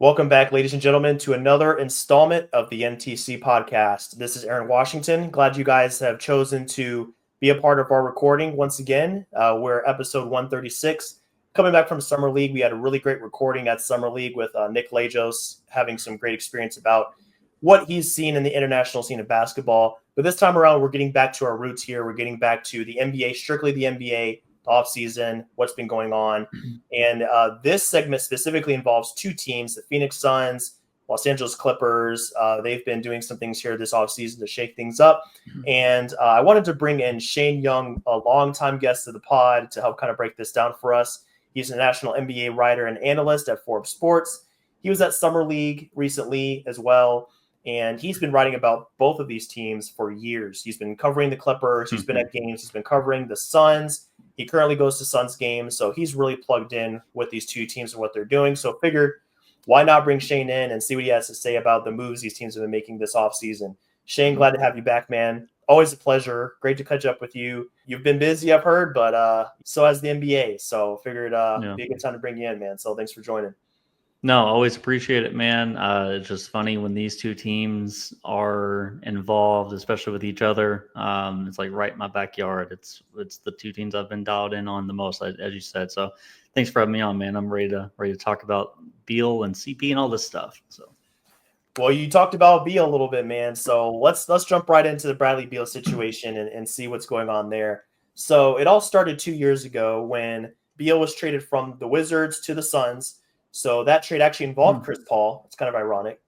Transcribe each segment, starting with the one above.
Welcome back, ladies and gentlemen, to another installment of the NTC podcast. This is Aaron Washington. Glad you guys have chosen to be a part of our recording once again. We're episode 136. Coming back from Summer League, we had a really great recording at Summer League with Nick Lajos, having some great experience about what he's seen in the international scene of basketball. But this time around, we're getting back to our roots here. We're getting back to the NBA, strictly the NBA, the offseason, what's been going on. And this segment specifically involves two teams, the Phoenix Suns, Los Angeles Clippers. They've been doing some things here this offseason to shake things up. And I wanted to bring in Shane Young, a longtime guest of the pod, to help kind of break this down for us. He's a national NBA writer and analyst at Forbes Sports. He was at Summer League recently as well. And he's been writing about both of these teams for years. He's been covering the Clippers. He's been at games. He's been covering the Suns. He currently goes to Suns games. So he's really plugged in with these two teams and what they're doing. So figured, why not bring Shane in and see what he has to say about the moves these teams have been making this offseason. Shane, glad to have you back, man. Always a pleasure. Great to catch up with you. You've been busy, I've heard, but so has the NBA. So figured it'd be a good time to bring you in, man. So thanks for joining. No, always appreciate it, man. It's just funny when these two teams are involved, especially with each other. It's like right in my backyard. It's the two teams I've been dialed in on the most, as you said. So thanks for having me on, man. I'm ready to talk about Beal and CP and all this stuff. So, well, you talked about Beal a little bit, man. So let's jump right into the Bradley Beal situation and see what's going on there. So it all started 2 years ago when Beal was traded from the Wizards to the Suns. So that trade actually involved Chris Paul. It's kind of ironic.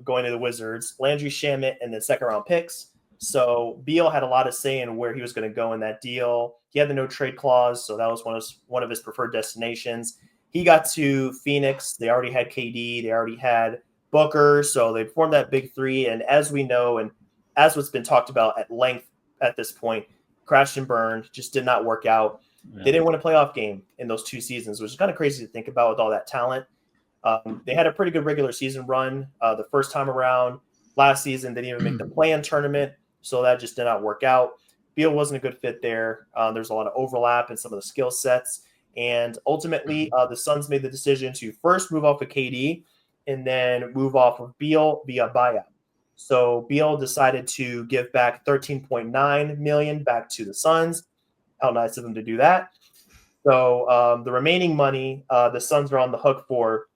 Going to the Wizards, Landry Shamet, and then second-round picks. So Beal had a lot of say in where he was going to go in that deal. He had the no-trade clause, so that was one of his preferred destinations. He got to Phoenix. They already had KD. They already had Booker. So they formed that big three. And as we know, and as what's been talked about at length at this point, crashed and burned, just did not work out. They didn't win a playoff game in those 2 seasons, which is kind of crazy to think about with all that talent. They had a pretty good regular season run the first time around. Last season, they didn't even make the play-in tournament, so that just did not work out. Beal wasn't a good fit there. There's a lot of overlap in some of the skill sets. And ultimately, the Suns made the decision to first move off of KD and then move off of Beal via buyout. So Beal decided to give back $13.9 million back to the Suns. How nice of them to do that. So the remaining money, the Suns are on the hook for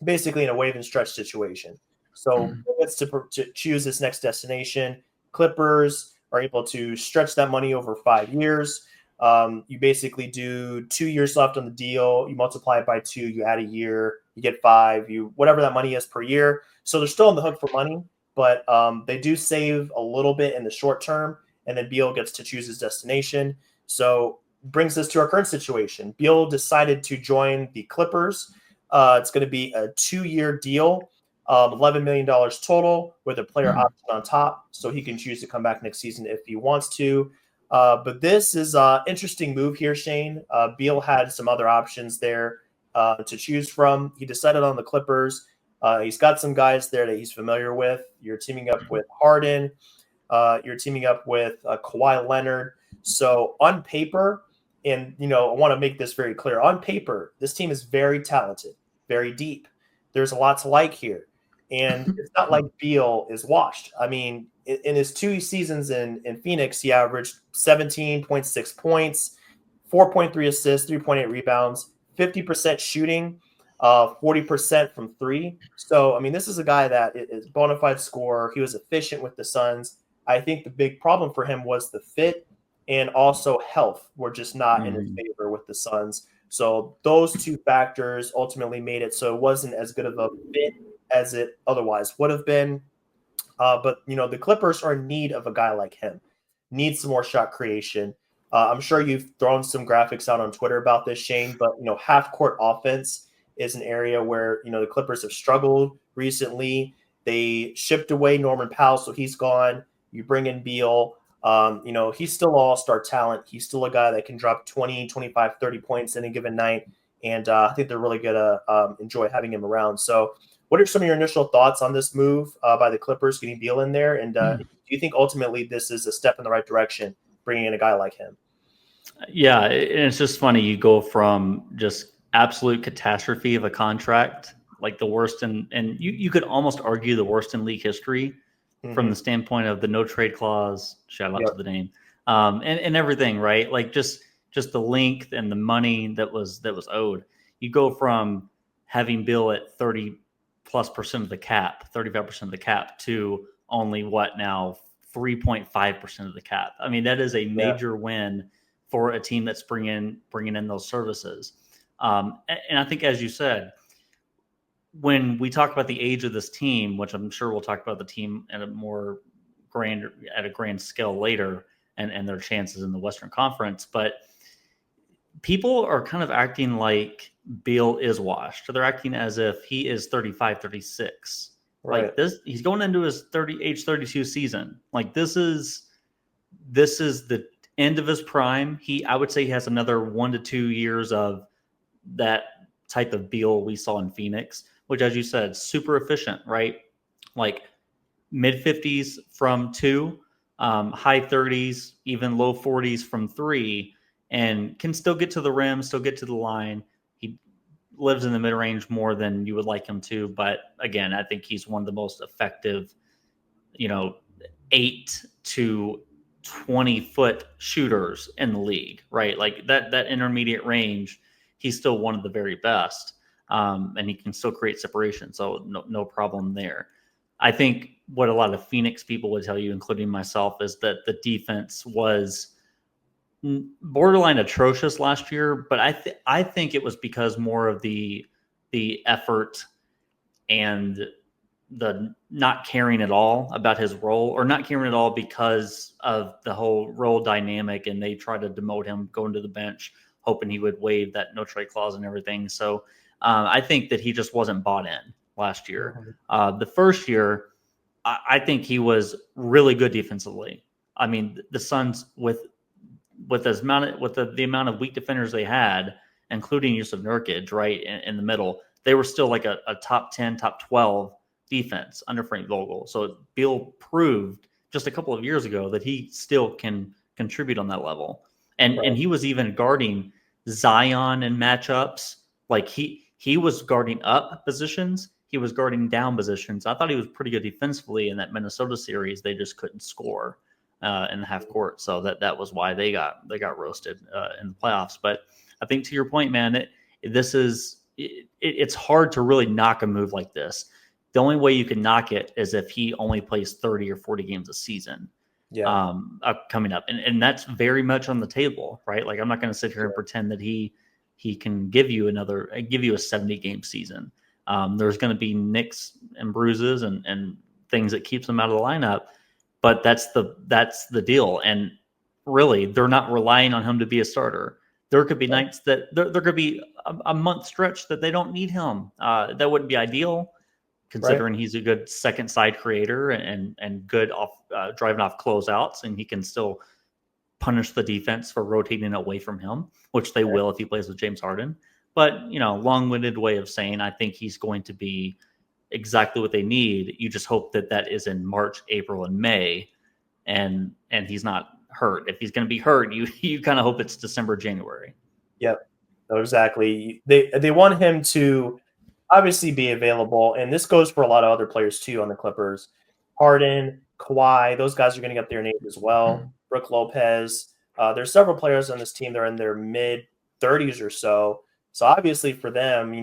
basically in a wave and stretch situation. So it's to choose this next destination. Clippers are able to stretch that money over 5 years. You basically do 2 years left on the deal. You multiply it by 2. You add a year. You get 5. Whatever that money is per year. So they're still on the hook for money, but they do save a little bit in the short term, and then Beal gets to choose his destination. So brings us to our current situation. Beal decided to join the Clippers. It's going to be a 2-year deal, $11 million total with a player option on top. So he can choose to come back next season if he wants to. But this is an interesting move here, Shane. Beal had some other options there to choose from. He decided on the Clippers. He's got some guys there that he's familiar with. You're teaming up with Harden. You're teaming up with Kawhi Leonard. So on paper, and I want to make this very clear, on paper, this team is very talented, very deep. There's a lot to like here. And it's not like Beal is washed. I mean, in his 2 seasons in Phoenix, he averaged 17.6 points, 4.3 assists, 3.8 rebounds, 50% shooting, 40% from 3. So, I mean, this is a guy that is a bona fide scorer. He was efficient with the Suns. I think the big problem for him was the fit and also health were just not in his favor with the Suns. So those 2 factors ultimately made it so it wasn't as good of a fit as it otherwise would have been. But, the Clippers are in need of a guy like him, need some more shot creation. I'm sure you've thrown some graphics out on Twitter about this, Shane, but, half-court offense is an area where, the Clippers have struggled recently. They shipped away Norman Powell, so he's gone. You bring in Beal. He's still an all-star talent. He's still a guy that can drop 20, 25, 30 points in a given night. And I think they're really going to enjoy having him around. So what are some of your initial thoughts on this move by the Clippers getting Beal in there? And do you think ultimately this is a step in the right direction, bringing in a guy like him? Yeah, and it's just funny. You go from just absolute catastrophe of a contract like the worst and you could almost argue the worst in league history from the standpoint of the no trade clause, shout out to the name, and everything, right? Like just the length and the money that was owed. You go from having Bill at 30+% of the cap, 35% of the cap, to only what now 3.5% of the cap. I mean, that is a major win for a team that's bringing in those services. And I think, as you said, when we talk about the age of this team, which I'm sure we'll talk about the team at a grand scale later, and their chances in the Western Conference, but people are kind of acting like Beal is washed. They're acting as if he is 35, 36. Right. Like this, he's going into his age 32 season. Like this is the end of his prime. I would say he has another 1 to 2 years of that type of Beal we saw in Phoenix, which, as you said, super efficient, right? Like mid 50s from 2, high 30s, even low 40s from 3, and can still get to the rim, still get to the line. He lives in the mid-range more than you would like him to, but again, I think he's one of the most effective, 8 to 20-foot shooters in the league, right? Like that intermediate range, he's still one of the very best, and he can still create separation, so no problem there. I think what a lot of Phoenix people would tell you, including myself, is that the defense was borderline atrocious last year, but I think it was because more of the effort and the not caring at all about his role, or not caring at all because of the whole role dynamic, and they tried to demote him going to the bench, hoping he would waive that no trade clause and everything. So I think that he just wasn't bought in last year. The first year, I think he was really good defensively. I mean, the Suns with the amount of weak defenders they had, including Yusuf Nurkic, right in the middle, they were still like a top 10, top 12 defense under Frank Vogel. So Beal proved just a couple of years ago that he still can contribute on that level. And he was even guarding Zion in matchups. Like he was guarding up positions. He was guarding down positions. I thought he was pretty good defensively in that Minnesota series. They just couldn't score in the half court. So that was why they got roasted in the playoffs. But I think, to your point, man, it's hard to really knock a move like this. The only way you can knock it is if he only plays 30 or 40 games a season coming up. And that's very much on the table, right? Like, I'm not going to sit here and pretend that he can give you a 70-game season. There's going to be nicks and bruises and things that keeps him out of the lineup. But that's the deal. And really, they're not relying on him to be a starter. There could be nights that there could be a month stretch that they don't need him. That wouldn't be ideal, considering he's a good second side creator and good off driving off closeouts, and he can still punish the defense for rotating away from him, which they will if he plays with James Harden. But, long-winded way of saying, I think he's going to be exactly what they need. You just hope that is in March, April, and May, and he's not hurt. If he's going to be hurt, you kind of hope it's December, January. Yep, no, exactly. They want him to obviously be available, and this goes for a lot of other players too on the Clippers. Harden, Kawhi, those guys are going to get their name as well. Brook Lopez. There's several players on this team that are in their mid-30s or so. So obviously for them,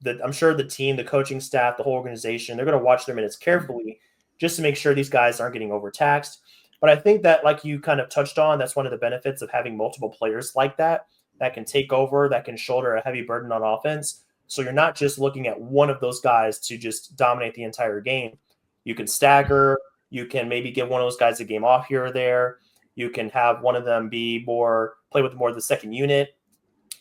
I'm sure the team, the coaching staff, the whole organization, they're going to watch their minutes carefully just to make sure these guys aren't getting overtaxed. But I think that, like you kind of touched on, that's one of the benefits of having multiple players like that can take over, that can shoulder a heavy burden on offense. So you're not just looking at one of those guys to just dominate the entire game. You can stagger. You can maybe give one of those guys a game off here or there. You can have one of them play with more of the second unit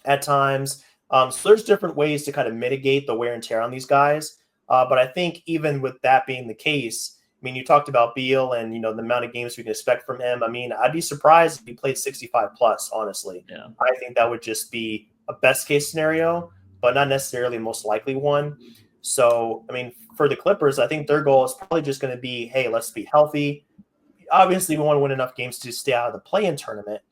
at times. So there's different ways to kind of mitigate the wear and tear on these guys. But I think even with that being the case, I mean, you talked about Beal and, the amount of games we can expect from him. I mean, I'd be surprised if he played 65 plus, honestly. Yeah. I think that would just be a best case scenario, but not necessarily the most likely one. So, I mean, for the Clippers, I think their goal is probably just going to be, hey, let's be healthy. Obviously, we want to win enough games to stay out of the play-in tournament,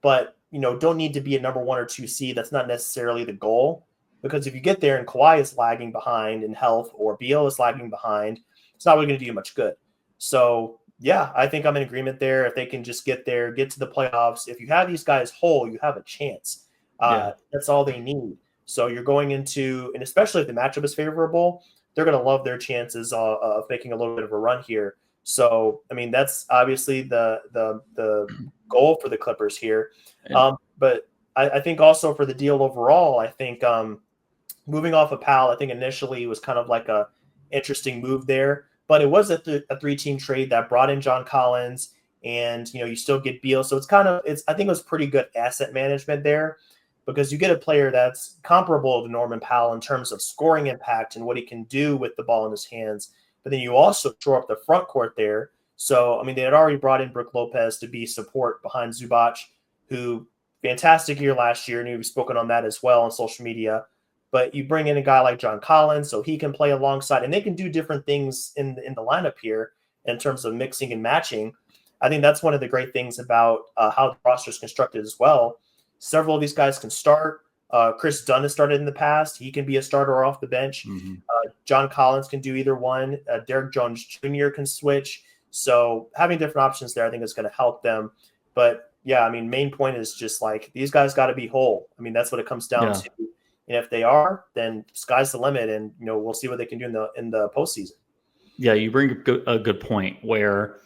but, don't need to be a number 1 or 2 seed. That's not necessarily the goal. Because if you get there and Kawhi is lagging behind in health or Beal is lagging behind, it's not really going to do you much good. So, yeah, I think I'm in agreement there. If they can just get there, get to the playoffs, if you have these guys whole, you have a chance. Yeah. That's all they need. So you're going into, and especially if the matchup is favorable, they're going to love their chances of making a little bit of a run here. So, I mean, that's obviously the goal for the Clippers here. But I think also for the deal overall, I think moving off of Powell, I think initially was kind of like a interesting move there, but it was a 3-team trade that brought in John Collins, and you still get Beal. So I think it was pretty good asset management there, because you get a player that's comparable to Norman Powell in terms of scoring impact and what he can do with the ball in his hands. But then you also shore up the front court there. So, I mean, they had already brought in Brook Lopez to be support behind Zubac, who fantastic year last year, and you've spoken on that as well on social media. But you bring in a guy like John Collins so he can play alongside, and they can do different things in the lineup here in terms of mixing and matching. I think that's one of the great things about how the roster is constructed as well. Several of these guys can start. Chris Dunn has started in the past. He can be a starter or off the bench. Mm-hmm. John Collins can do either one. Derek Jones Jr. can switch. So having different options there, I think is going to help them. But yeah, I mean, main point is just like these guys got to be whole. I mean, that's what it comes down to. And if they are, then sky's the limit, and we'll see what they can do in the postseason. Yeah, you bring a good point where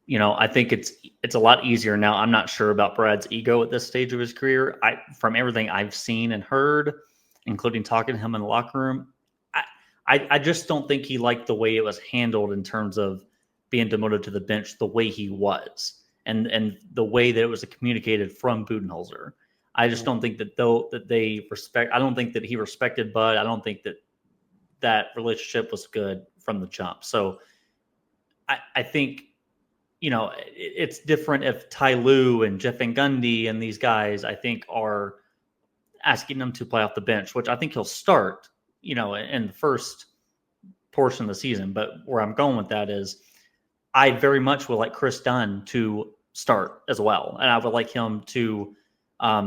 I think it's a lot easier now. I'm not sure about Brad's ego at this stage of his career. From everything I've seen and heard, including talking to him in the locker room, I just don't think he liked the way it was handled in terms of being demoted to the bench the way he was, and the way that it was communicated from Budenholzer. I just don't think that they respect. I don't think that he respected Bud. I don't think that relationship was good from the jump. So I think, it's different if Ty Lue and Jeff Van Gundy and these guys, I think, are asking him to play off the bench, which I think he'll start, in the first portion of the season. But where I'm going with that is I very much would like Chris Dunn to start as well. And I would like him to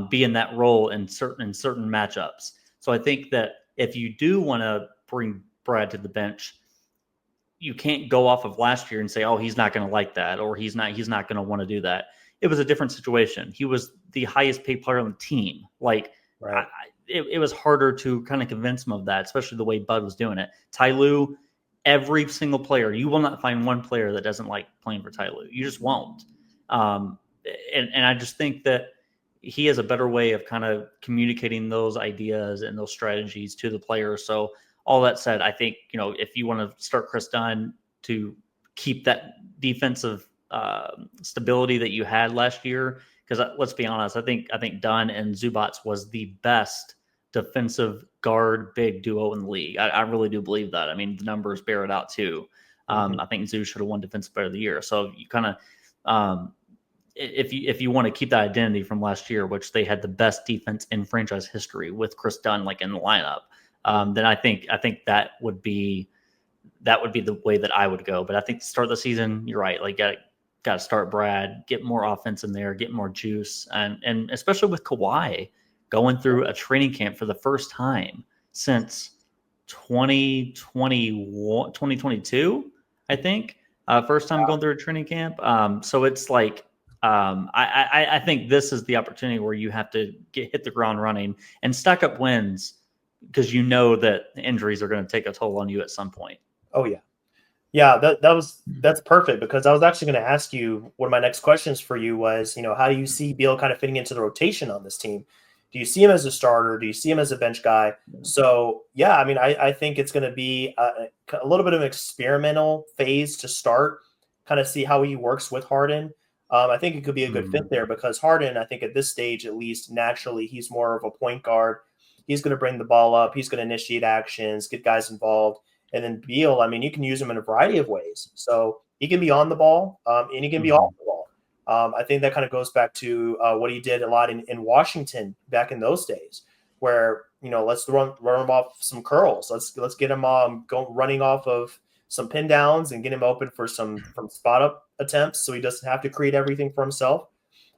be in that role in certain matchups. So I think that if you do want to bring Brad to the bench, you can't go off of last year and say, oh, he's not going to like that, or he's not going to want to do that. It was a different situation. He was the highest paid player on the team. Like, right. It was harder to kind of convince him of that, especially the way Bud was doing it. Ty Lue, every single player, you will not find one player that doesn't like playing for Ty Lue. You just won't. And I just think that he has a better way of kind of communicating those ideas and those strategies to the players. So all that said, I think, if you want to start Chris Dunn to keep that defensive stability that you had last year, because let's be honest, I think Dunn and Zubac was the best defensive guard big duo in the league. I really do believe that. I mean, the numbers bear it out too. I think Zoo should have won Defensive Player of the Year. So you kind of, if you want to keep that identity from last year, which they had the best defense in franchise history with Chris Dunn like in the lineup, then I think that would be the way that I would go. But I think to start the season, you're right. Like got to start Brad, get more offense in there, get more juice, and especially with Kawhi going through a training camp for the first time since 2022, I think. First time going through a training camp. So it's like I think this is the opportunity where you have to hit the ground running and stack up wins, because that injuries are going to take a toll on you at some point. Oh yeah. Yeah, that's perfect, because I was actually going to ask you, one of my next questions for you was, how do you see Beal kind of fitting into the rotation on this team? Do you see him as a starter? Do you see him as a bench guy? So yeah, I mean, I think it's going to be a little bit of an experimental phase to start, kind of see how he works with Harden. I think it could be a good fit there, because Harden, I think at this stage, at least naturally, he's more of a point guard. He's going to bring the ball up. He's going to initiate actions, get guys involved. And then Beal, I mean, you can use him in a variety of ways. So he can be on the ball, and he can be off the ball. I think that kind of goes back to what he did a lot in Washington back in those days, where let's run him off some curls. Let's get him running off of some pin downs and get him open for some spot up attempts, so he doesn't have to create everything for himself.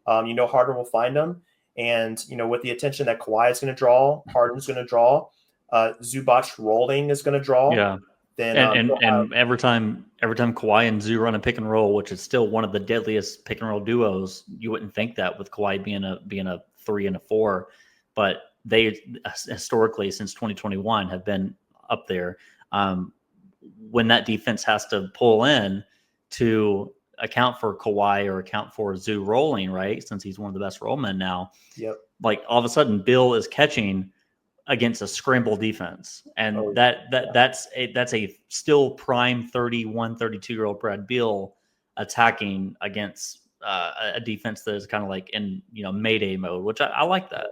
Harden will find him, and with the attention that Kawhi is going to draw, Harden's going to draw. Zubac rolling is going to draw, Yeah. then And every time Kawhi and Zoo run a pick and roll, which is still one of the deadliest pick and roll duos, you wouldn't think that with Kawhi being a 3 and a 4, but they historically since 2021 have been up there. When that defense has to pull in to account for Kawhi or account for Zoo rolling, right? Since he's one of the best rollmen now, yep. like all of a sudden Bill is catching against a scramble defense. And Oh, that's a still prime 31, 32-year-old Brad Beal attacking against a defense that is kind of like in, Mayday mode, which I like that.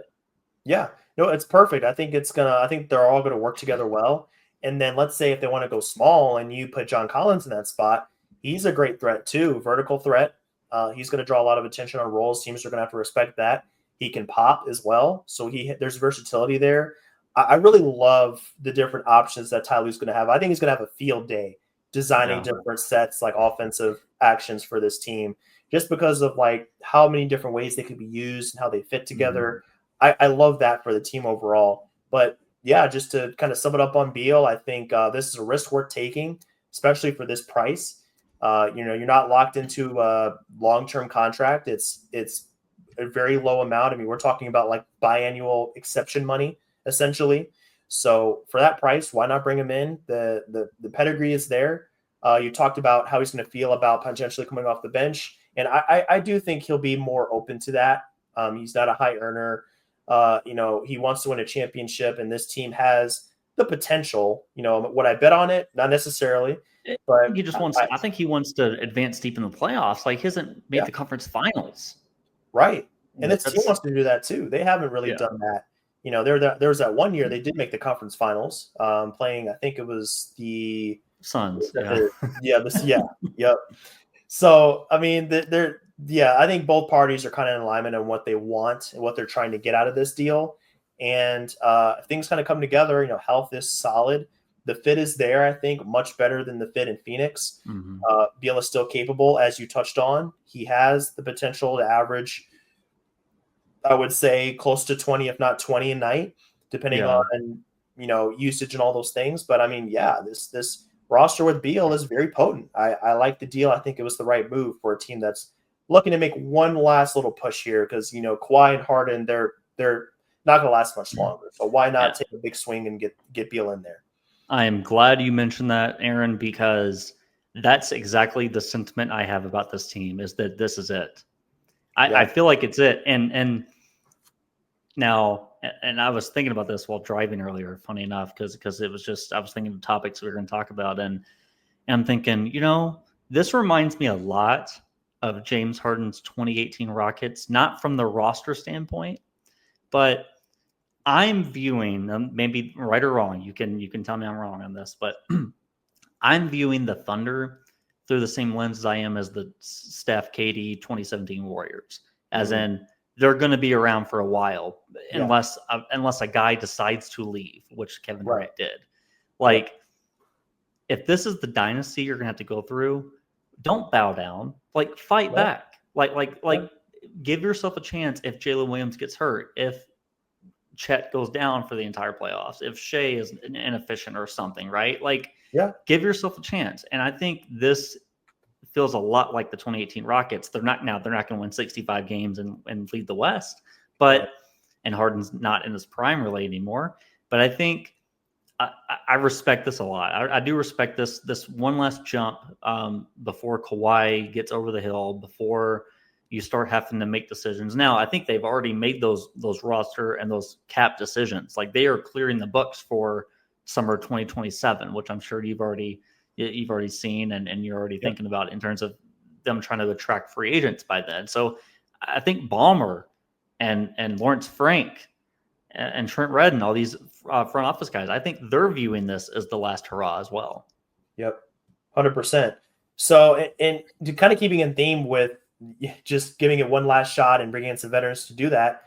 Yeah, no, it's perfect. I think they're all gonna work together well. And then let's say if they want to go small and you put John Collins in that spot, he's a great threat too, vertical threat. He's going to draw a lot of attention on rolls. Teams are going to have to respect that. He can pop as well, so there's versatility there. I really love the different options that Ty Lue's going to have. I think he's going to have a field day designing different sets, like offensive actions for this team, just because of like how many different ways they could be used and how they fit together. I love that for the team overall. But yeah, just to kind of sum it up on Beal, I think this is a risk worth taking, especially for this price. You're not locked into a long-term contract. It's a very low amount. I mean, we're talking about like biannual exception money, essentially. So for that price, why not bring him in? The pedigree is there. You talked about how he's going to feel about potentially coming off the bench, and I do think he'll be more open to that. He's not a high earner. He wants to win a championship, and this team has the potential. Would I bet on it? Not necessarily, but He just wants. I think he wants to advance deep in the playoffs. Like he hasn't made the conference finals, right? And this team wants to do that too. They haven't really done that. There was that one year they did make the conference finals, playing. I think it was the Suns. Yep. So I mean, I think both parties are kind of in alignment on what they want and what they're trying to get out of this deal. And if things kind of come together, health is solid. The fit is there, I think, much better than the fit in Phoenix. Beal is still capable, as you touched on. He has the potential to average, I would say, close to 20, if not 20 a night, depending on, usage and all those things. But I mean, this roster with Beal is very potent. I like the deal. I think it was the right move for a team that's looking to make one last little push here because, Kawhi and Harden, they're not going to last much longer. So why not take a big swing and get Beal in there? I am glad you mentioned that, Aaron, because that's exactly the sentiment I have about this team is that this is it. I feel like it's it. And now, and I was thinking about this while driving earlier, funny enough, because it was just, I was thinking of topics we were going to talk about. And I'm thinking, this reminds me a lot of James Harden's 2018 Rockets, not from the roster standpoint, but I'm viewing, maybe right or wrong, you can tell me I'm wrong on this, but I'm viewing the Thunder through the same lens as I am as the Steph KD 2017 Warriors, as in they're going to be around for a while unless a guy decides to leave, which Kevin Durant did. Like, if this is the dynasty you're going to have to go through, don't bow down. Like, fight back. Like, give yourself a chance if Jalen Williams gets hurt, if Chet goes down for the entire playoffs, if Shea is inefficient or something, right? Like, give yourself a chance. And I think this feels a lot like the 2018 Rockets. They're not going to win 65 games and lead the West, and Harden's not in his prime really anymore. But I think I respect this a lot. I do respect this one last jump before Kawhi gets over the hill, before you start having to make decisions. Now, I think they've already made those roster and those cap decisions. Like, they are clearing the books for summer 2027, which I'm sure you've already seen and you're already thinking about in terms of them trying to attract free agents by then. So I think Ballmer and Lawrence Frank and Trent Redden, all these front office guys, I think they're viewing this as the last hurrah as well. Yep, 100%. So, and to kind of keeping in theme with just giving it one last shot and bringing in some veterans to do that,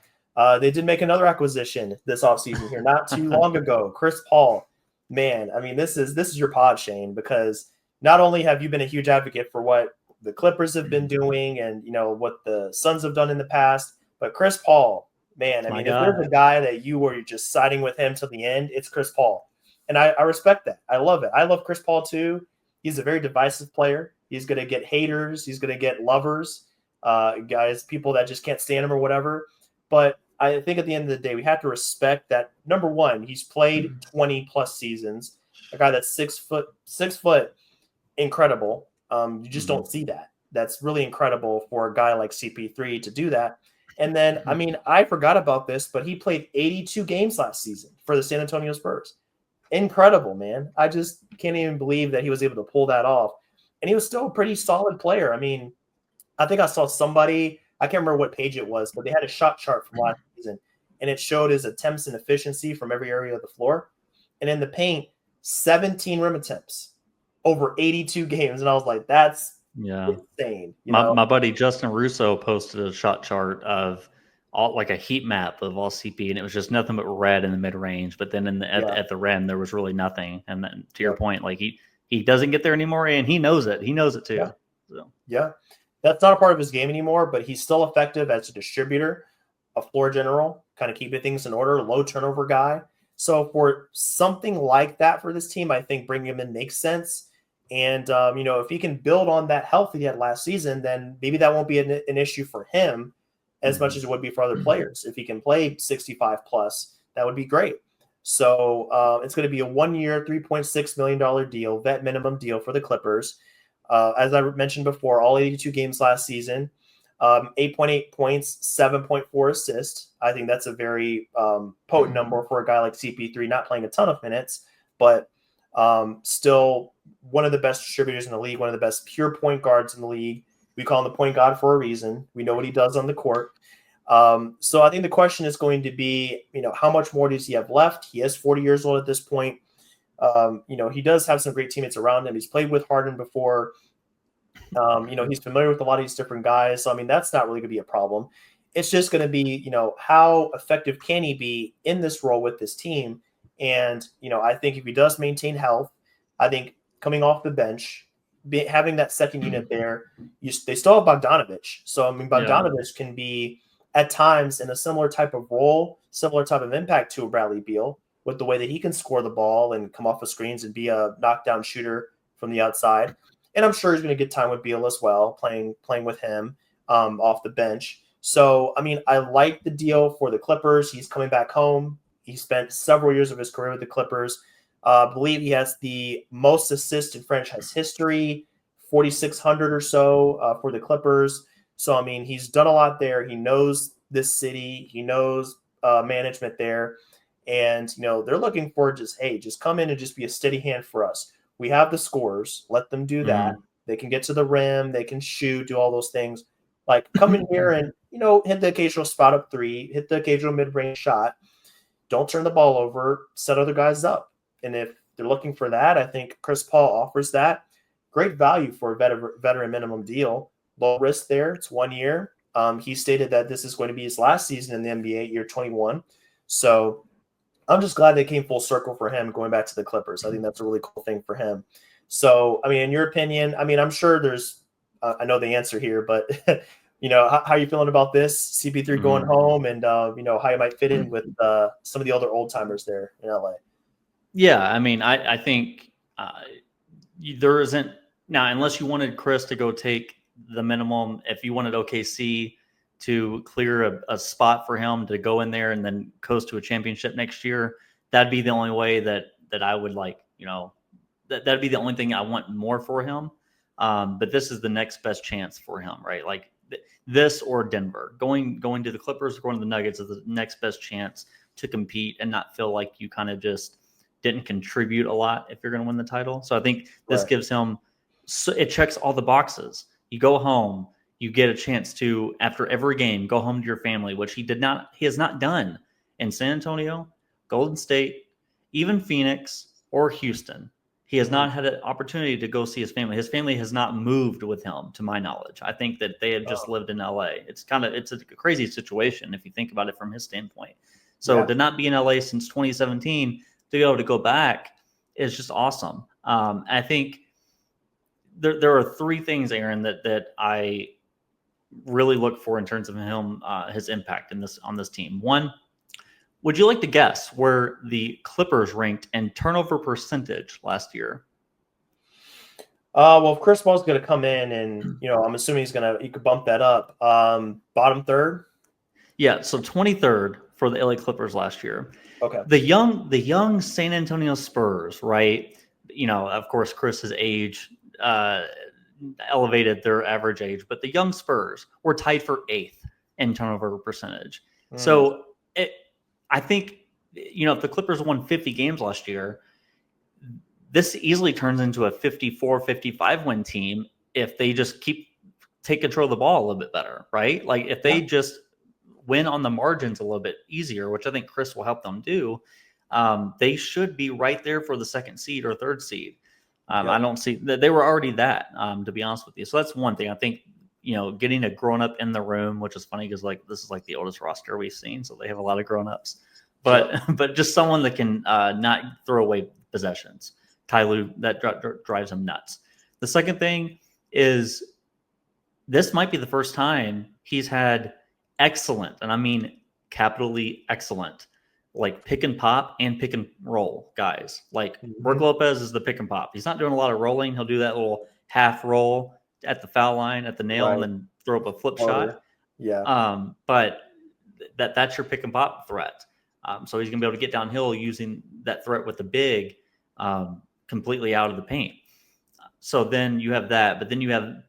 they did make another acquisition this offseason here not too long ago. Chris Paul. Man, I mean, this is your pod, Shane, because not only have you been a huge advocate for what the Clippers have been doing and, what the Suns have done in the past, but Chris Paul, man, I My mean, if guy. there's a guy that you were just siding with him till the end, it's Chris Paul. And I respect that. I love it. I love Chris Paul too. He's a very divisive player. He's going to get haters. He's going to get lovers, guys, people that just can't stand him or whatever. But I think at the end of the day, we have to respect that. Number one, he's played 20 plus seasons. A guy that's 6 foot, incredible. You just don't see that. That's really incredible for a guy like CP3 to do that. And then, I mean, I forgot about this, but he played 82 games last season for the San Antonio Spurs. Incredible, man. I just can't even believe that he was able to pull that off. And he was still a pretty solid player. I mean, I think I saw somebody, I can't remember what page it was, but they had a shot chart from last season, and it showed his attempts and efficiency from every area of the floor. And in the paint, 17 rim attempts over 82 games. And I was like, that's insane. My buddy Justin Russo posted a shot chart of all like a heat map of all CP, and it was just nothing but red in the mid range. But then at the rim, there was really nothing. And then to your point, like he doesn't get there anymore, and he knows it. He knows it too. Yeah. So. Yeah. That's not a part of his game anymore, but he's still effective as a distributor, a floor general, kind of keeping things in order, low turnover guy. So for something like that for this team, I think bringing him in makes sense. And, if he can build on that health he had last season, then maybe that won't be an issue for him as much as it would be for other players. If he can play 65 plus, that would be great. So it's going to be a 1-year, $3.6 million deal, vet minimum deal for the Clippers. As I mentioned before, all 82 games last season, 8.8 points, 7.4 assists. I think that's a very potent number for a guy like CP3, not playing a ton of minutes, but still one of the best distributors in the league, one of the best pure point guards in the league. We call him the point guard for a reason. We know what he does on the court. So I think the question is going to be, how much more does he have left? He is 40 years old at this point. He does have some great teammates around him. He's played with Harden before. He's familiar with a lot of these different guys. So, I mean, that's not really going to be a problem. It's just going to be, how effective can he be in this role with this team? And, I think if he does maintain health, I think coming off the bench, having that second unit there, they still have Bogdanovich. So, I mean, Bogdanovich can be at times in a similar type of role, similar type of impact to a Bradley Beal with the way that he can score the ball and come off of screens and be a knockdown shooter from the outside. And I'm sure he's going to get time with Beal as well, playing with him off the bench. So, I mean, I like the deal for the Clippers. He's coming back home. He spent several years of his career with the Clippers. I believe he has the most assists in franchise history, 4,600 or so for the Clippers. So, I mean, he's done a lot there. He knows this city. He knows management there. And, they're looking for just come in and just be a steady hand for us. We have the scores. Let them do that. They can get to the rim. They can shoot, do all those things. Like, come in here and, hit the occasional spot up three, hit the occasional mid-range shot. Don't turn the ball over. Set other guys up. And if they're looking for that, I think Chris Paul offers that. Great value for a veteran minimum deal. Low risk there. It's 1 year. He stated that this is going to be his last season in the NBA, year 21. So I'm just glad they came full circle for him going back to the Clippers. I think that's a really cool thing for him. So, I mean, in your opinion, I mean, I'm sure there's I know the answer here, but, how are you feeling about this? CP3 going home and, how you might fit in with some of the other old timers there in LA. Yeah, I mean, I think there isn't now, unless you wanted Chris to go take the minimum, if you wanted OKC to clear a spot for him to go in there and then coast to a championship next year, that'd be the only way that I would like, that'd be the only thing I want more for him. But this is the next best chance for him, right? Like this or Denver. Going to the Clippers or going to the Nuggets is the next best chance to compete and not feel like you kind of just didn't contribute a lot if you're going to win the title. So I think this gives him, it checks all the boxes. You go home, you get a chance to, after every game, go home to your family, which he has not done in San Antonio, Golden State, even Phoenix or Houston. He has not had an opportunity to go see his family. His family has not moved with him, to my knowledge. I think that they have just lived in LA. It's a crazy situation if you think about it from his standpoint. So to not be in LA since 2017, to be able to go back is just awesome. I think there are three things, Aaron, that really look for in terms of him, his impact on this team. One, would you like to guess where the Clippers ranked in turnover percentage last year? Well, if Chris Paul's going to come in, and I'm assuming he could bump that up. Bottom third. Yeah, so 23rd for the LA Clippers last year. Okay. The young San Antonio Spurs, right? Of course, Chris's age elevated their average age, but the young Spurs were tied for 8th in turnover percentage. So I think, if the Clippers won 50 games last year, this easily turns into a 54, 55 win team if they just take control of the ball a little bit better, right? Like if they just win on the margins a little bit easier, which I think Chris will help them do, they should be right there for the 2nd seed or 3rd seed. I don't see that they were already that, to be honest with you. So that's one thing. I think, getting a grown up in the room, which is funny because this is like the oldest roster we've seen, so they have a lot of grown ups. But just someone that can not throw away possessions. Ty Lue, that drives him nuts. The second thing is this might be the first time he's had excellent, and I mean capitally excellent, like pick and pop and pick and roll guys. Like Brook Lopez is the pick and pop. He's not doing a lot of rolling. He'll do that little half roll at the foul line at the nail and then throw up a flip shot. Yeah. But that's your pick and pop threat. So he's going to be able to get downhill using that threat with the big completely out of the paint. So then you have that, but then you have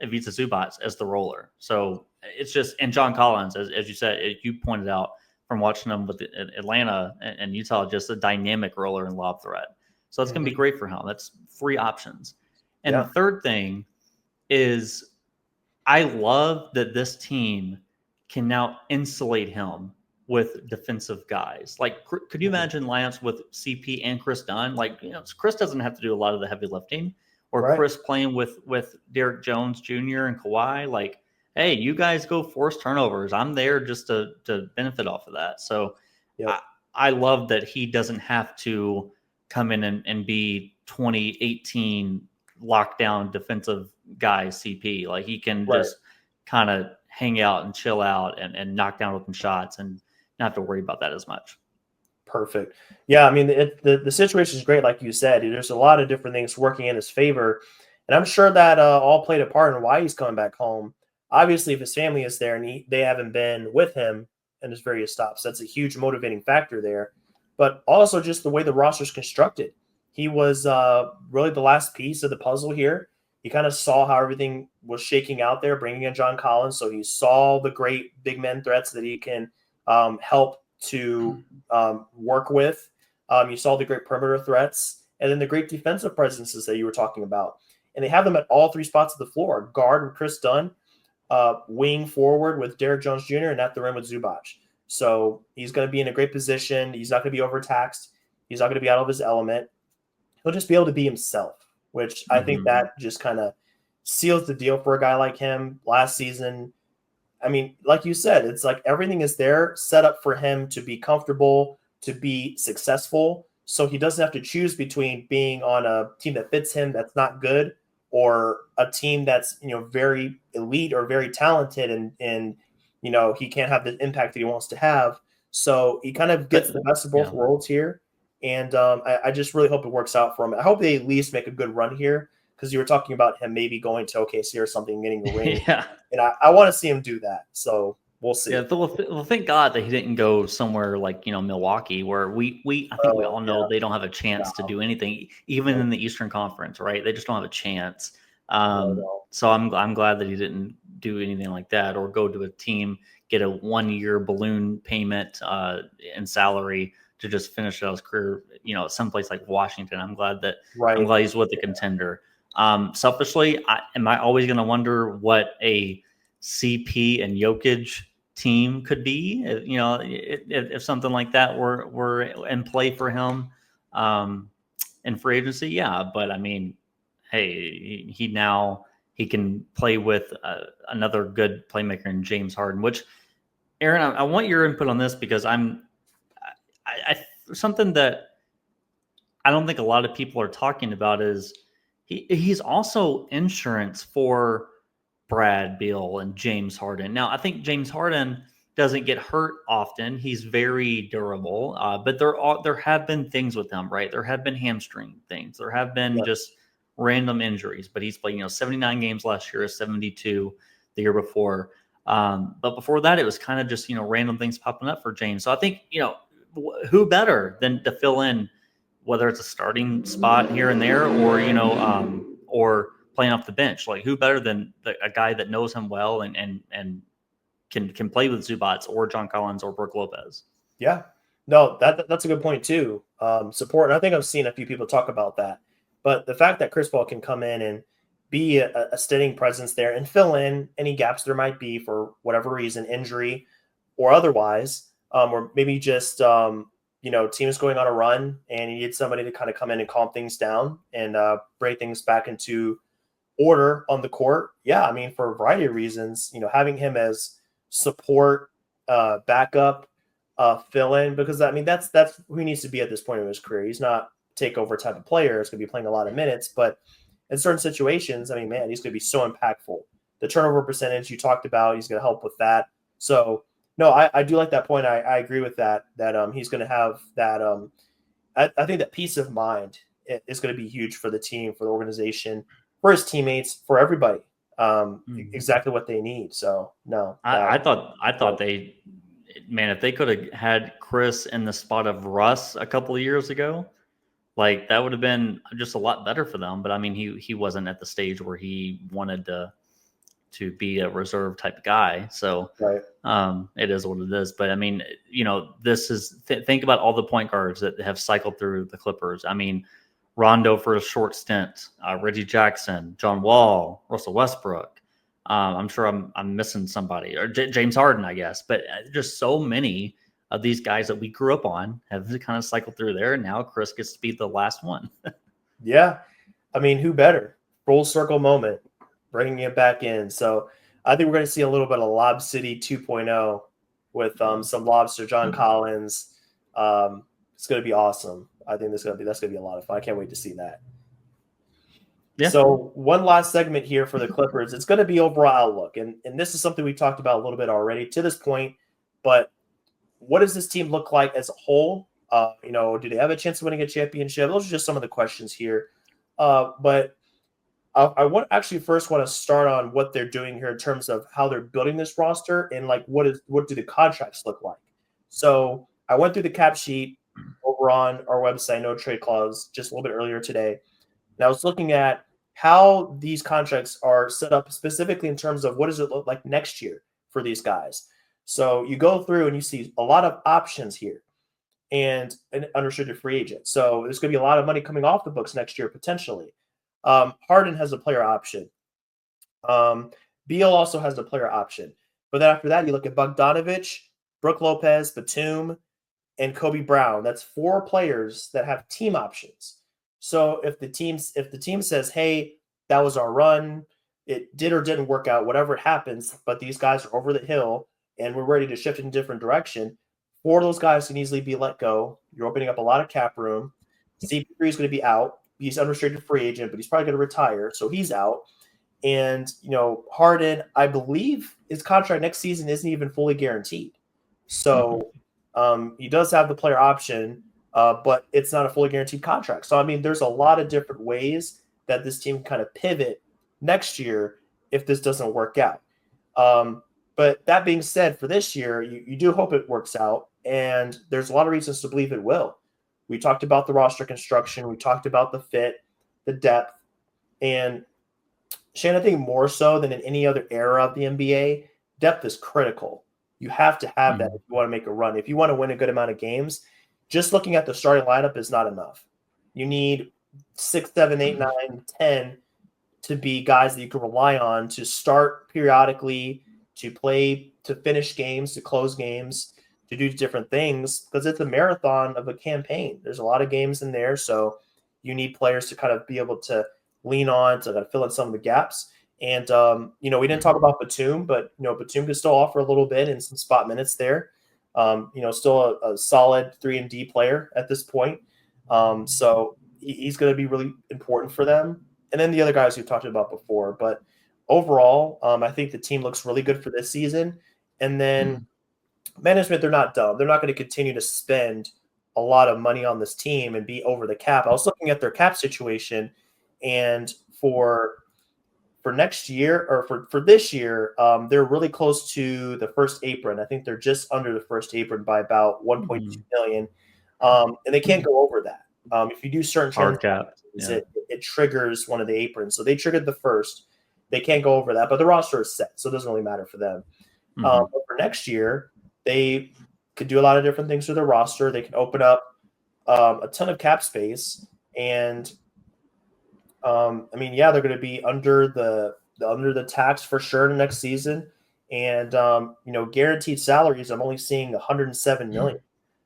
Ivica Zubac as the roller. So it's just, and John Collins, as you said, you pointed out from watching them with Atlanta and Utah, just a dynamic roller and lob threat. So it's going to be great for him. That's 3 options. And the third thing is I love that this team can now insulate him with defensive guys. Like, could you imagine lineups with CP and Chris Dunn? Like, Chris doesn't have to do a lot of the heavy lifting, or Chris playing with Derek Jones Jr. and Kawhi. Like, hey, you guys go force turnovers. I'm there just to benefit off of that. So I love that he doesn't have to come in and be 2018 lockdown defensive guy CP. Like, he can just kind of hang out and chill out and knock down open shots and not have to worry about that as much. Perfect. Yeah, I mean, the situation is great, like you said. There's a lot of different things working in his favor, and I'm sure that all played a part in why he's coming back home. Obviously, if his family is there and they haven't been with him in his various stops, that's a huge motivating factor there. But also just the way the roster is constructed. He was really the last piece of the puzzle here. He kind of saw how everything was shaking out there, bringing in John Collins. So he saw the great big men threats that he can help to work with. You saw the great perimeter threats and then the great defensive presences that you were talking about. And they have them at all 3 spots of the floor. Guard with Chris Dunn, wing forward with Derek Jones Jr., and at the rim with Zubac. So he's going to be in a great position. He's not going to be overtaxed. He's not going to be out of his element. He'll just be able to be himself, which I think that just kind of seals the deal for a guy like him. Last season, I mean, like you said, it's like everything is there set up for him to be comfortable, to be successful. So he doesn't have to choose between being on a team that fits him that's not good, or a team that's, very elite or very talented and he can't have the impact that he wants to have. So he kind of gets the best of both worlds here. And I just really hope it works out for him. I hope they at least make a good run here, because you were talking about him maybe going to OKC or something, getting a ring. And I want to see him do that. So we'll see. Yeah, well, thank God that he didn't go somewhere like, Milwaukee, where I think we all know they don't have a chance to do anything, even in the Eastern Conference, right? They just don't have a chance. So I'm glad that he didn't do anything like that, or go to a team, get a 1-year balloon payment in salary to just finish out his career, someplace like Washington. I'm glad he's with the contender. Selfishly, am I always going to wonder what a CP and Jokic team could be? If something like that were in play for him in free agency, yeah. But I mean, hey, he can play with another good playmaker in James Harden. Which, Aaron, I want your input on this, because something that I don't think a lot of people are talking about is he's also insurance for Brad Beal and James Harden. Now, I think James Harden doesn't get hurt often. He's very durable, but there have been things with him, right? There have been hamstring things. There have been just random injuries, but he's played 79 games last year, 72 the year before. But before that, it was kind of just random things popping up for James. So I think who better than to fill in, whether it's a starting spot here and there, or playing off the bench. Like, who better than a guy that knows him well and can play with Zubats or John Collins or Brook Lopez? Yeah, no, that's a good point too. Support, and I think I've seen a few people talk about that. But the fact that Chris Paul can come in and be a steadying presence there and fill in any gaps there might be for whatever reason, injury or otherwise, or maybe just team is going on a run and you need somebody to kind of come in and calm things down and bring things back into order on the court. Yeah, I mean, for a variety of reasons, having him as support, backup, fill in, because I mean that's who he needs to be at this point in his career. He's not takeover type of player. It's going to be playing a lot of minutes, but in certain situations, I mean, man, he's going to be so impactful. The turnover percentage you talked about, he's going to help with that. So no, I do like that point. I agree with that he's going to have that. I think that peace of mind is going to be huge for the team, for the organization, for his teammates, for everybody. Exactly what they need. So no, I thought they, man, if they could have had Chris in the spot of Russ a couple of years ago, like that would have been just a lot better for them. But I mean, he wasn't at the stage where he wanted to be a reserve type guy. So right. It is what it is. But I mean, this is think about all the point guards that have cycled through the Clippers. I mean, Rondo for a short stint, Reggie Jackson, John Wall, Russell Westbrook. I'm sure I'm missing somebody, or James Harden, I guess. But just so many of these guys that we grew up on have kind of cycled through there. And now Chris gets to be the last one. Yeah. I mean, who better? Full circle moment, bringing it back in. So I think we're going to see a little bit of Lob City 2.0 with some lobs to John Collins. It's going to be awesome. I think that's going to be a lot of fun. I can't wait to see that. Yeah. So one last segment here for the Clippers. It's going to be overall outlook. And this is something we talked about a little bit already to this point. But what does this team look like as a whole? Do they have a chance of winning a championship? Those are just some of the questions here. But I want to start on what they're doing here in terms of how they're building this roster and like what do the contracts look like. So I went through the cap sheet over on our website, No Trade Clause, just a little bit earlier today. And I was looking at how these contracts are set up specifically in terms of what does it look like next year for these guys. So you go through and you see a lot of options here and an unrestricted free agent. So there's going to be a lot of money coming off the books next year potentially. Harden has a player option. Beal also has a player option. But then after that, you look at Bogdanovich, Brook Lopez, Batum, and Kobe Brown. That's 4 players that have team options. So if the team says, hey, that was our run, it did or didn't work out, whatever it happens, but these guys are over the hill and we're ready to shift in a different direction, 4 of those guys can easily be let go. You're opening up a lot of cap room. CP3 is going to be out. He's unrestricted free agent, but he's probably going to retire, so he's out. And, Harden, I believe his contract next season isn't even fully guaranteed. So he does have the player option, but it's not a fully guaranteed contract. So, I mean, there's a lot of different ways that this team can kind of pivot next year if this doesn't work out. But that being said, for this year, you do hope it works out, and there's a lot of reasons to believe it will. We talked about the roster construction. We talked about the fit, the depth. And Shane, I think more so than in any other era of the NBA, depth is critical. You have to have that if you want to make a run. If you want to win a good amount of games, just looking at the starting lineup is not enough. You need 6, 7, 8, 9, 10 to be guys that you can rely on to start periodically, to play, to finish games, to close games, to do different things, because it's a marathon of a campaign. There's a lot of games in there, so you need players to kind of be able to lean on to kind of fill in some of the gaps. And, we didn't talk about Batum, but, Batum could still offer a little bit in some spot minutes there. Still a solid 3-and-D player at this point. So he's going to be really important for them. And then the other guys we've talked about before. But overall, I think the team looks really good for this season. And then management, they're not dumb. They're not going to continue to spend a lot of money on this team and be over the cap. I was looking at their cap situation, and for next year or for this year, they're really close to the first apron. I think they're just under the first apron by about 1.2 million, and they can't go over that. If you do certain Hard cap. transactions, it triggers one of the aprons. So they triggered the first. They can't go over that, but the roster is set, so it doesn't really matter for them. But for next year, they could do a lot of different things with their roster. They can open up a ton of cap space, and I mean, yeah, they're going to be under the tax for sure next season, and guaranteed salaries. I'm only seeing 107 million.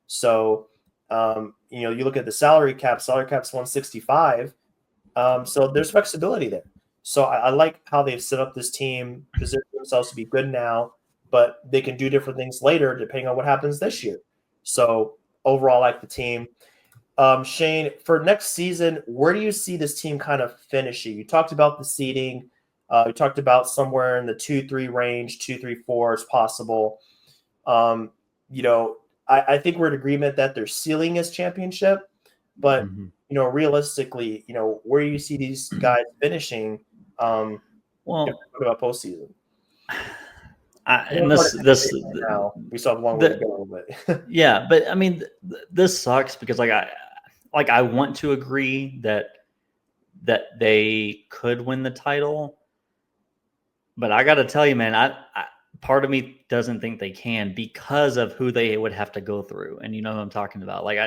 So you look at the salary cap. Salary cap's 165. So there's flexibility there. So I like how they've set up this team, position themselves to be good now, but they can do different things later depending on what happens this year. So overall, I like the team. Shane, for next season, where do you see this team kind of finishing? You talked about the seeding. You talked about somewhere in the 2-3 range, 2-3-4 is possible. I think we're in agreement that their ceiling is championship, but realistically, where do you see these guys finishing? Well, about postseason. And now we still have a long way to go, but yeah, but I mean, this sucks because I want to agree that they could win the title, but I got to tell you, man, I part of me doesn't think they can because of who they would have to go through, and you know what I'm talking about. Like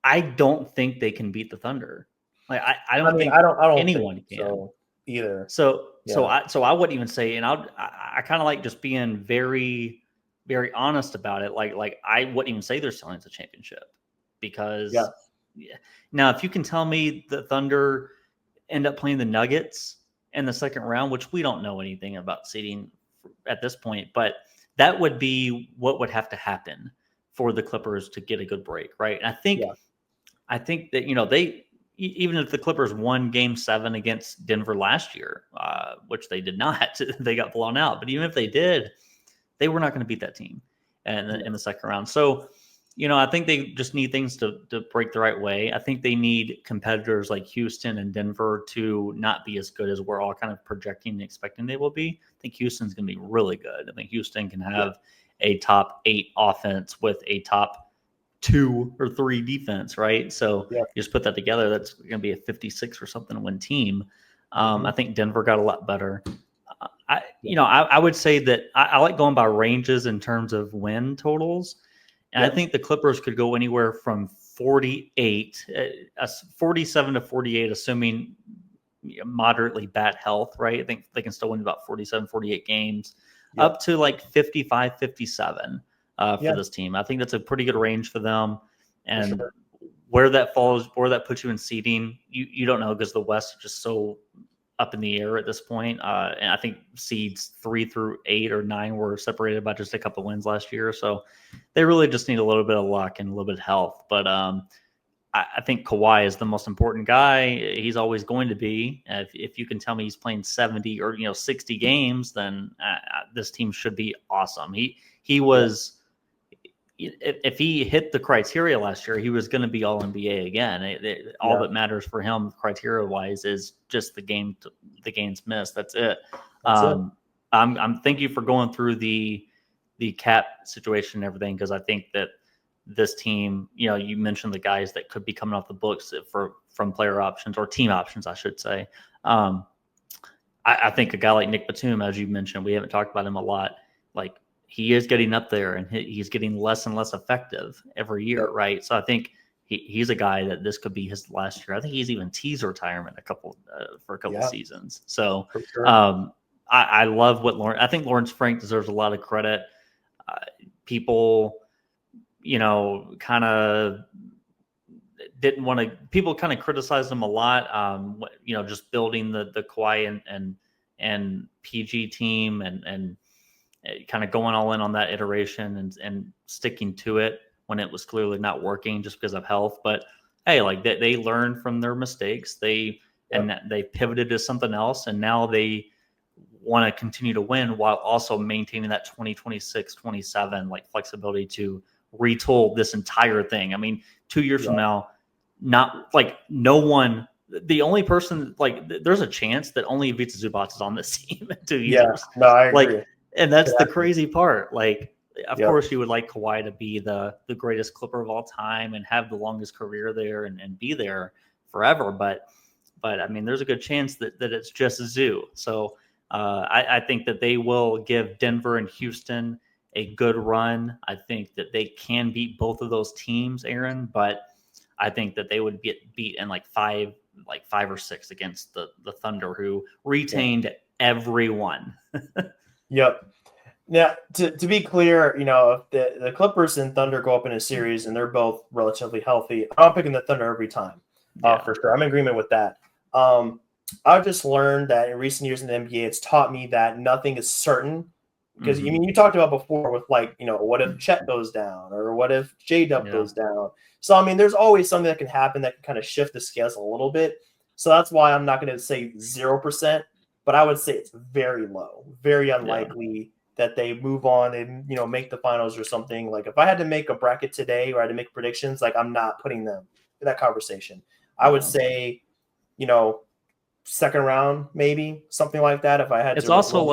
I don't think they can beat the Thunder. Like I don't think anyone can. So either. So I wouldn't even say, and I kind of like just being very, very honest about it. Like I wouldn't even say they're selling the championship because now if you can tell me the Thunder end up playing the Nuggets in the second round, which we don't know anything about seeding at this point, but that would be what would have to happen for the Clippers to get a good break, right? And I think that they. Even if the Clippers won Game 7 against Denver last year, which they did not, they got blown out. But even if they did, they were not going to beat that team in the second round. So, I think they just need things to break the right way. I think they need competitors like Houston and Denver to not be as good as we're all kind of projecting and expecting they will be. I think Houston's going to be really good. I think Houston can have a top 8 offense with a top 2 or 3 defense, right? So you just put that together, that's going to be a 56 or something to win team. I think Denver got a lot better. I would say that I like going by ranges in terms of win totals. And I think the Clippers could go anywhere from 47 to 48, assuming moderately bad health, right? I think they can still win about 47, 48 games, up to like 55, 57. For this team. I think that's a pretty good range for them. And where that falls, where that puts you in seeding, you don't know because the West is just so up in the air at this point. And I think seeds 3 through 8 or 9 were separated by just a couple of wins last year. So they really just need a little bit of luck and a little bit of health. But I think Kawhi is the most important guy. He's always going to be. If you can tell me he's playing 70 or 60 games, then this team should be awesome. He was. If he hit the criteria last year, he was going to be all NBA again. All that matters for him, criteria wise, is just the games missed. That's it. I'm thank you for going through the cap situation and everything because I think that this team, you mentioned the guys that could be coming off the books from player options or team options, I should say. I think a guy like Nick Batum, as you mentioned, we haven't talked about him a lot. Like he is getting up there and he's getting less and less effective every year, right? So I think he's a guy that this could be his last year. I think he's even teased retirement for a couple of seasons. So I love what I think Lawrence Frank deserves a lot of credit. People, kind of didn't want to. People kind of criticized him a lot. Just building the Kawhi and PG team and kind of going all in on that iteration and sticking to it when it was clearly not working just because of health. But hey, like they learned from their mistakes. They pivoted to something else, and now they want to continue to win while also maintaining that 2026, 27 like flexibility to retool this entire thing. I mean, 2 years from now, not like no one. The only person there's a chance that only Ivica Zubac is on this team in 2 years. Yeah, no, I agree. And that's the crazy part. Of course, you would like Kawhi to be the greatest Clipper of all time and have the longest career there and be there forever. But I mean, there's a good chance that it's just Zoo. So I think that they will give Denver and Houston a good run. I think that they can beat both of those teams, Aaron, but I think that they would get beat in five or six against the Thunder, who retained everyone. Yep. Now, to be clear, if the Clippers and Thunder go up in a series and they're both relatively healthy, I'm picking the Thunder every time, for sure. I'm in agreement with that. I've just learned that in recent years in the NBA, it's taught me that nothing is certain. Because, I mean, you talked about before with what if Chet goes down or what if J-Dub goes down? So, I mean, there's always something that can happen that can kind of shift the scales a little bit. So that's why I'm not going to say 0%, but I would say it's very low, very unlikely that they move on and, make the finals or something. Like if I had to make a bracket today or I had to make predictions, I'm not putting them in that conversation. I would say, second round, maybe something like that. If I had, it's also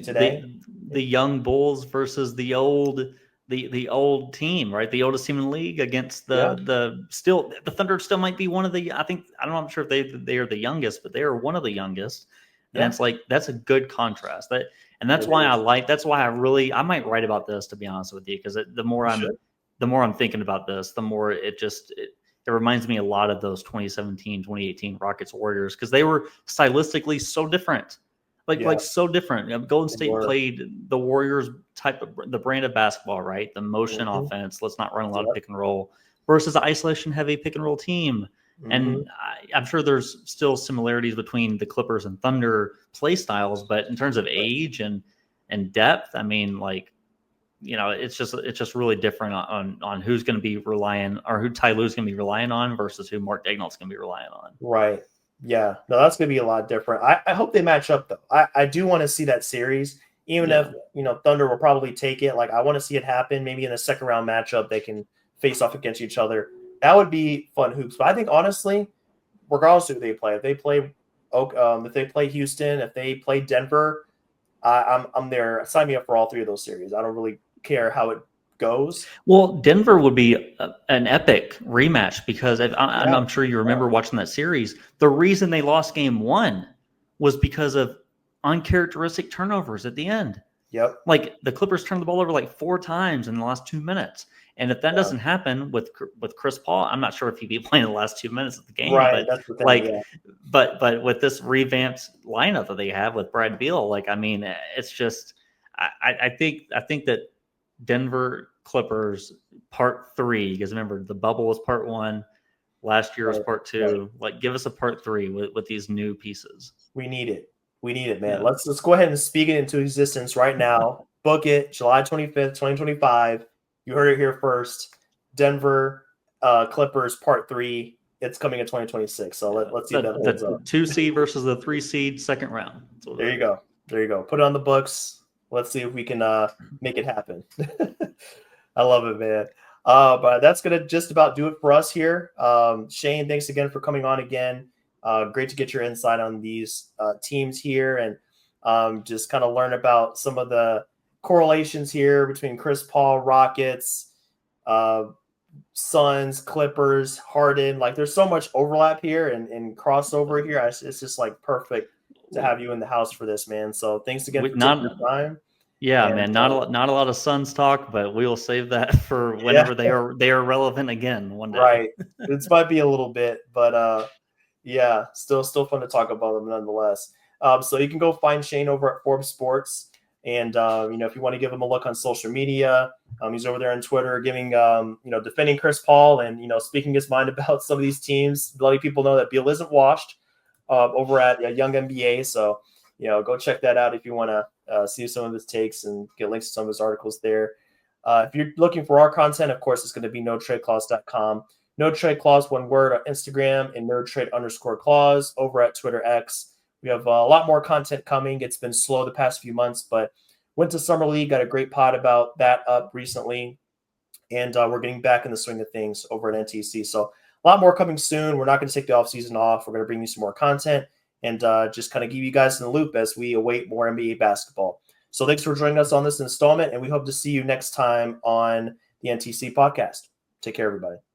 today, the young Bulls versus the old team, right? The oldest team in the league against the Thunder still might be one of the. I'm sure if they are the youngest, but they are one of the youngest. And it's that's a good contrast. That's why I might write about this, to be honest with you, because the more I'm thinking about this, the more it reminds me a lot of those 2017, 2018 Rockets Warriors, because they were stylistically so different, so different. Golden State played the Warriors type of the brand of basketball, right? The motion offense. Let's not run a lot of pick and roll versus the isolation heavy pick and roll team. And I'm sure there's still similarities between the Clippers and Thunder play styles, but in terms of age and depth, I mean, it's just really different on who's going to be relying, or who Ty Lue's going to be relying on versus who Mark Daigneault's going to be relying on. Right. Yeah. No, that's going to be a lot different. I hope they match up though. I do want to see that series, even if Thunder will probably take it. I want to see it happen. Maybe in a second round matchup, they can face off against each other. That would be fun hoops. But I think honestly, regardless of who they play, if they play Houston, if they play Denver, I'm there. Sign me up for all three of those series. I don't really care how it goes. Well, Denver would be an epic rematch because I'm sure you remember watching that series. The reason they lost game one was because of uncharacteristic turnovers at the end. Yep. The Clippers turned the ball over 4 times in the last 2 minutes. And if that doesn't happen with Chris Paul, I'm not sure if he'd be playing the last 2 minutes of the game. Right. But that's the thing, but with this revamped lineup that they have with Brad Beal, it's just I think that Denver Clippers part 3, because remember the bubble was part 1, last year was part 2. Give us a part 3 with these new pieces. We need it. Man. Let's go ahead and speak it into existence right now. Book it, July 25th, 2025. You heard it here first. Denver Clippers part 3. It's coming in 2026. So let's see if that holds up. 2 seed versus the 3 seed second round. There you go. Put it on the books. Let's see if we can make it happen. I love it, man. But that's going to just about do it for us here. Shane, thanks again for coming on again. Great to get your insight on these teams here and just kind of learn about some of the correlations here between Chris Paul, Rockets, Suns, Clippers, Harden. There's so much overlap here and crossover here. It's just perfect to have you in the house for this, man. So thanks again for taking the time. Yeah, man. Not a lot of Suns talk, but we will save that for whenever they are relevant again one day. Right. This might be a little bit, but still fun to talk about them nonetheless. So you can go find Shane over at Forbes Sports. And, if you want to give him a look on social media, he's over there on Twitter giving, defending Chris Paul and, speaking his mind about some of these teams, letting people know that Beal isn't washed over at Young NBA. So, go check that out if you want to see some of his takes and get links to some of his articles there. If you're looking for our content, of course, it's going to be notradeclause.com. No Trade Clause, one word, on Instagram, and NerdTrade_clause over at Twitter X. We have a lot more content coming. It's been slow the past few months, but went to Summer League, got a great pod about that up recently. And we're getting back in the swing of things over at NTC. So a lot more coming soon. We're not going to take the offseason off. We're going to bring you some more content and just kind of keep you guys in the loop as we await more NBA basketball. So thanks for joining us on this installment, and we hope to see you next time on the NTC podcast. Take care, everybody.